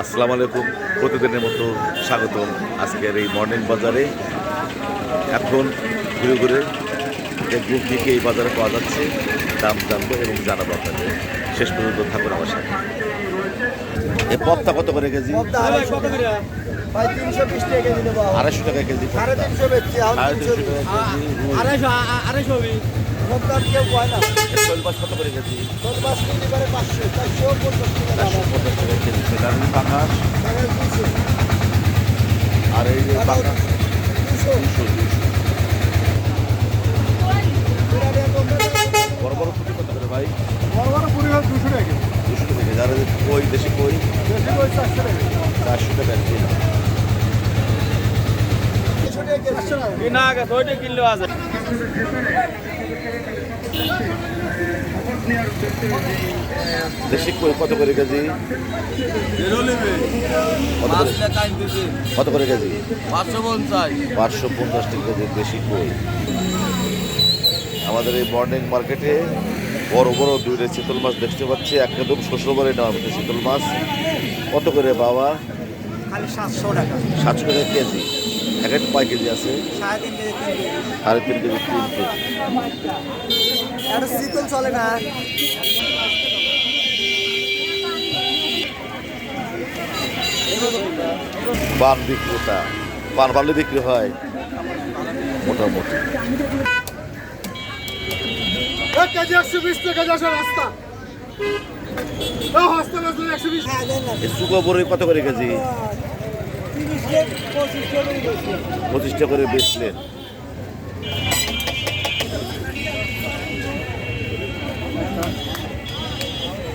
আসসালামু আলাইকুম। প্রতিদিনের মতো স্বাগতম আজকের এই মর্নিং বাজারে। এখন ঘুরে ঘুরে দেখব কী কী এই বাজারে পাওয়া যাচ্ছে, দাম জানবো এবং জানাবো আপনাদের। শেষ পর্যন্ত থাকুন আমার সাথে। এই পপটা কত করে কেজি? 320 টাকা কেজি দেবো। 250 টাকা কেজি। 350 বেচছি, এখন 350 টাকা কেজি। সপ্তাহ কেউ কয় না। শোল মাছ কত করে কেজি? 10 কেজি করে 500, 450 টাকা দাম। 450 টাকা কেজি। সেটা পাঙাশ। 200, আর এই যে পাঙাশ 200। বড় বড় পুঁটি কত করে ভাই? বড় বড় পুরি হল 200 টাকা কেজি। 200 টাকা কেজি। আর কই, দেশি কই? বেশি করে 400 টাকা। 400 টাকা কেজি। 300 টাকা কেজি। 400 টাকা। কিনা আগে 2 কিলো আছে। দেশি কই কত করে কেজি? কত করে কেজি? 550। 550 টাকা কেজি দেশি কই। আমাদের এই মর্নিং মার্কেটে বড় বড় দুইটা চিতল মাছ দেখতে পাচ্ছি। একদম শ্বশুরবাড়ি নেওয়া হচ্ছে চিতল মাছ। কত করে বাবা? খালি 700 টাকা। 700 টাকা কেজি। এক কয় কেজি আছে? 3.5 কেজি, 3 কেজি। 3.5 KG, 3 KG. এটা শীতল চলে না। পান বিক্রেতা, পান ভালো বিক্রি হয় মোটামুটি। 1 কেজি 120 টাকা যাচ্ছে রাস্তা। রাস্তা 120। হ্যাঁ দেন না। এই শুকো বড়ি কত করে কেজি? 30 টাকা 25 টাকা করে বেশি। 25 টাকা করে বেচলেন।